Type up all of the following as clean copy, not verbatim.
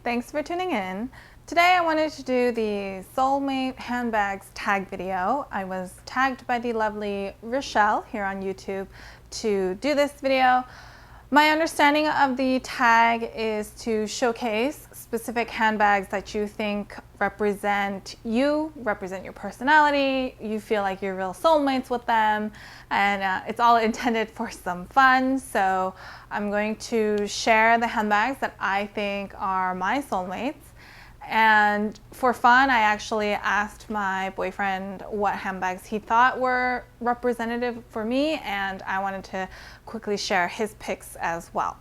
Thanks for tuning in. Today I wanted to do the Soulmate handbags tag video. I was tagged by the lovely Rochelle here on YouTube to do this video. My understanding of the tag is to showcase specific handbags that you think represent you, represent your personality, you feel like you're real soulmates with them, and it's all intended for some fun. So I'm going to share the handbags that I think are my soulmates. And for fun, I actually asked my boyfriend what handbags he thought were representative for me, and I wanted to quickly share his picks as well.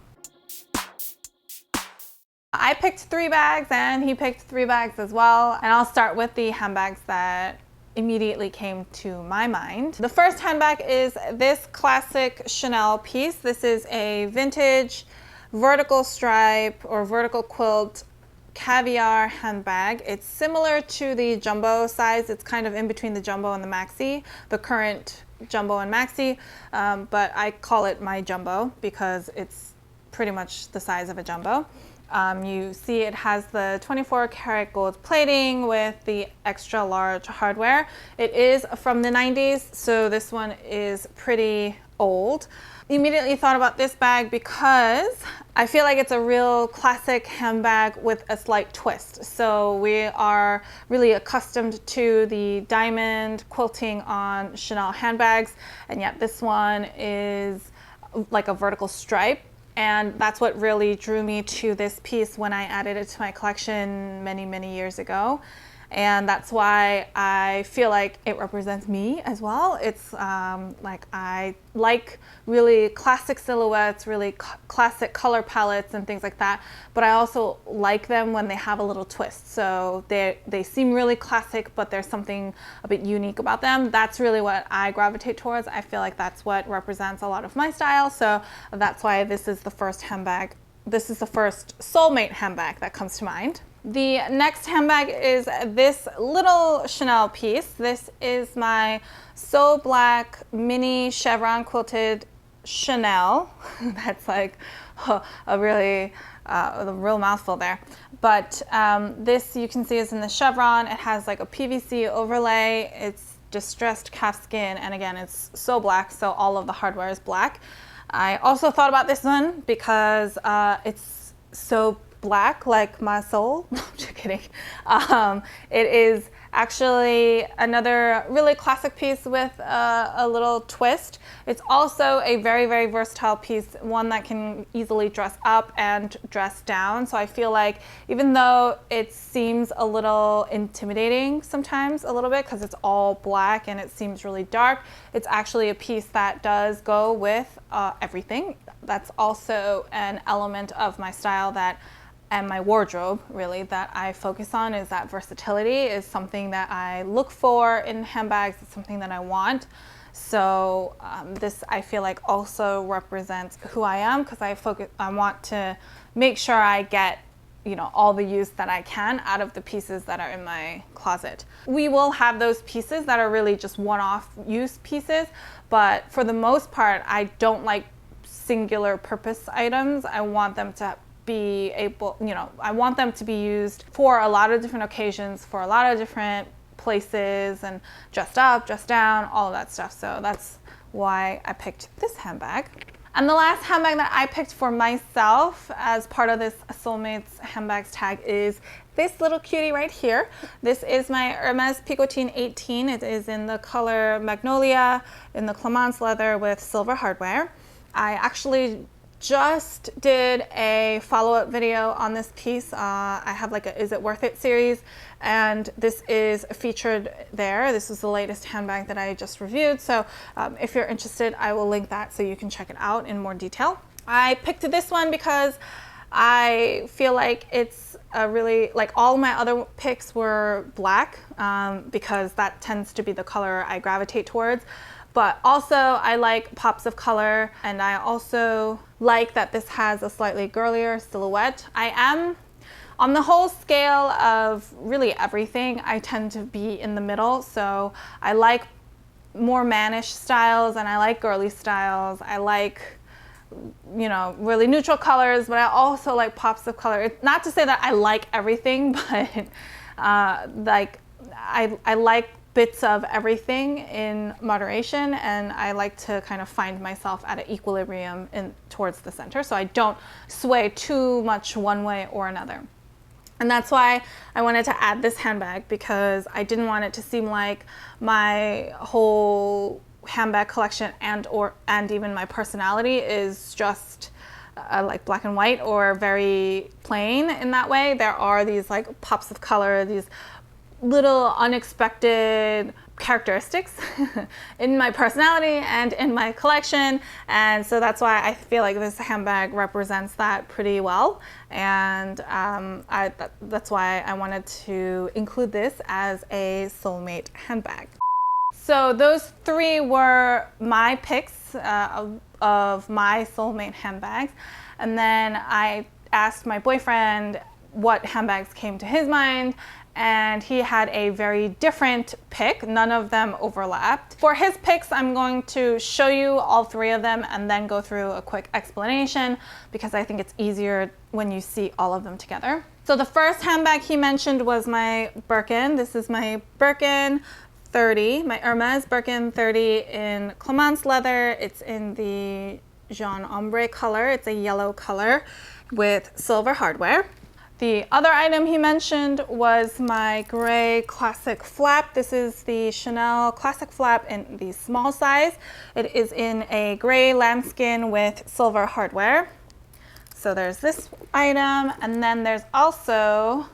I picked 3 bags and he picked 3 bags as well, and I'll start with the handbags that immediately came to my mind. The first handbag is this classic Chanel piece. This is a vintage vertical stripe or vertical quilt caviar handbag. It's similar to the jumbo size. It's kind of in between the jumbo and the maxi, the current jumbo and maxi, but I call it my jumbo because it's pretty much the size of a jumbo. You see it has the 24 karat gold plating with the extra large hardware. It is from the 90s, so this one is pretty old. Immediately thought about this bag because I feel like it's a real classic handbag with a slight twist. So we are really accustomed to the diamond quilting on Chanel handbags, and yet this one is like a vertical stripe. And that's what really drew me to this piece when I added it to my collection many years ago. And that's why I feel like it represents me as well. It's like I like really classic silhouettes, really classic color palettes and things like that. But I also like them when they have a little twist. So they seem really classic, but there's something a bit unique about them. That's really what I gravitate towards. I feel like that's what represents a lot of my style. So that's why this is the first handbag. This is the first Soulmate handbag that comes to mind. The next handbag is this little Chanel piece. This is my So Black mini Chevron quilted Chanel. That's like a real mouthful there. But this you can see is in the Chevron. It has like a PVC overlay. It's distressed calfskin, and again, it's so black, so all of the hardware is black. I also thought about this one because it's so black like my soul. No, I'm just kidding. It is actually another really classic piece with a little twist. It's also a very versatile piece, one that can easily dress up and dress down. So I feel like even though it seems a little intimidating sometimes, a little bit, because it's all black and it seems really dark, it's actually a piece that does go with everything. That's also an element of my style and my wardrobe, really, that I focus on, is that versatility is something that I look for in handbags. It's something that I want. So this, I feel like, also represents who I am, because I want to make sure I get, you know, all the use that I can out of the pieces that are in my closet. We will have those pieces that are really just one-off use pieces, but for the most part, I don't like singular purpose items. I want them to be able, you know, I want them to be used for a lot of different occasions, for a lot of different places, and dressed up, dressed down, all of that stuff. So that's why I picked this handbag. And the last handbag that I picked for myself as part of this Soulmates handbags tag is this little cutie right here. This is my Hermes Picotin 18. It is in the color Magnolia, in the Clemence leather with silver hardware. I actually just did a follow-up video on this piece. I have like a Is It Worth It series, and this is featured there. This is the latest handbag that I just reviewed. So if you're interested, I will link that so you can check it out in more detail. I picked this one because I feel like it's a really, like all my other picks were black, because that tends to be the color I gravitate towards. But also I like pops of color, and I also like that this has a slightly girlier silhouette. I am, on the whole scale of really everything, I tend to be in the middle. So I like more mannish styles and I like girly styles. I like you know, really neutral colors, but I also like pops of color. It's not to say that I like everything, but like I like bits of everything in moderation, and I like to kind of find myself at an equilibrium towards the center, so I don't sway too much one way or another. And that's why I wanted to add this handbag, because I didn't want it to seem like my whole handbag collection and even my personality is just like black and white or very plain in that way. There are these like pops of color, these little unexpected characteristics in my personality and in my collection, and so that's why I feel like this handbag represents that pretty well, and that's why I wanted to include this as a soulmate handbag. So those three were my picks of my soulmate handbags, and then I asked my boyfriend what handbags came to his mind, and he had a very different pick. None of them overlapped. For his picks, I'm going to show you all three of them and then go through a quick explanation, because I think it's easier when you see all of them together. So the first handbag he mentioned was my Birkin. This is my Birkin 30, my Hermes Birkin 30 in Clemence leather. It's in the Jaune Ambre color. It's a yellow color with silver hardware. The other item he mentioned was my gray classic flap. This is the Chanel classic flap in the small size. It is in a gray lambskin with silver hardware. So there's this item, and then there's also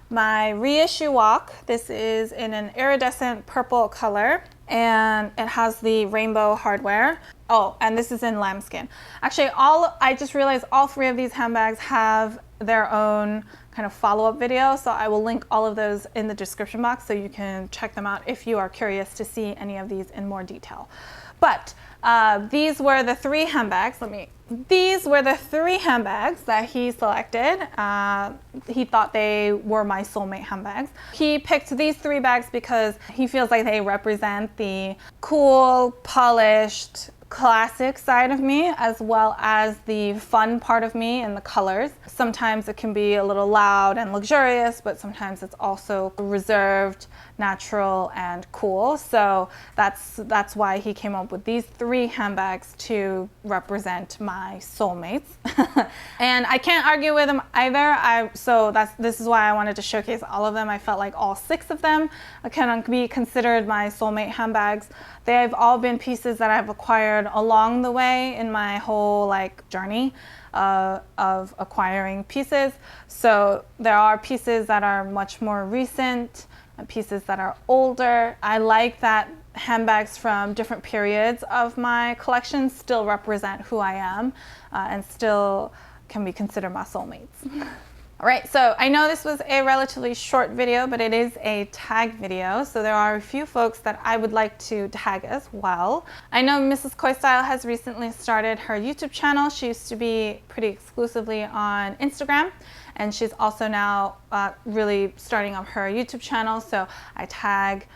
my Reissue walk. This is in an iridescent purple color, and it has the rainbow hardware. Oh, and this is in lambskin. Actually, I just realized all three of these handbags have their own kind of follow-up video, so I will link all of those in the description box so you can check them out if you are curious to see any of these in more detail. But these were the three handbags. These were the three handbags that he selected. He thought they were my soulmate handbags. He picked these three bags because he feels like they represent the cool, polished, classic side of me, as well as the fun part of me in the colors. Sometimes it can be a little loud and luxurious, but sometimes it's also reserved, natural, and cool. So that's why he came up with these three handbags to represent my soulmates. And I can't argue with him either. This is why I wanted to showcase all of them. I felt like all six of them can be considered my soulmate handbags. They've all been pieces that I've acquired along the way in my whole journey of acquiring pieces. So there are pieces that are much more recent and pieces that are older. I like that handbags from different periods of my collection still represent who I am and still can be considered my soulmates. All right, so I know this was a relatively short video, but it is a tag video, so there are a few folks that I would like to tag as well. I know Mrs. Koi Style has recently started her YouTube channel. She used to be pretty exclusively on Instagram, and she's also now really starting up her YouTube channel, so I tag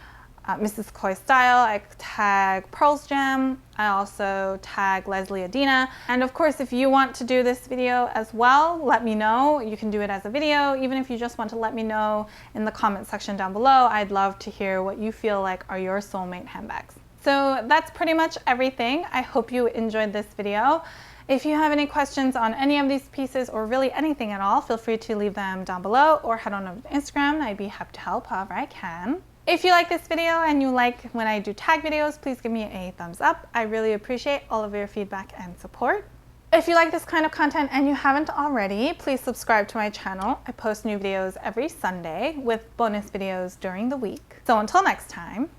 Mrs. Koi Style, I tag Pearls Jam, I also tag Leslie Adina. And of course, if you want to do this video as well, let me know. You can do it as a video, even if you just want to let me know in the comment section down below. I'd love to hear what you feel like are your soulmate handbags. So that's pretty much everything. I hope you enjoyed this video. If you have any questions on any of these pieces or really anything at all, feel free to leave them down below or head on over to Instagram. I'd be happy to help however I can. If you like this video and you like when I do tag videos, please give me a thumbs up. I really appreciate all of your feedback and support. If you like this kind of content and you haven't already, please subscribe to my channel. I post new videos every Sunday with bonus videos during the week. So until next time,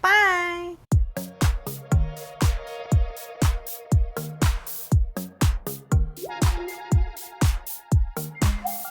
bye!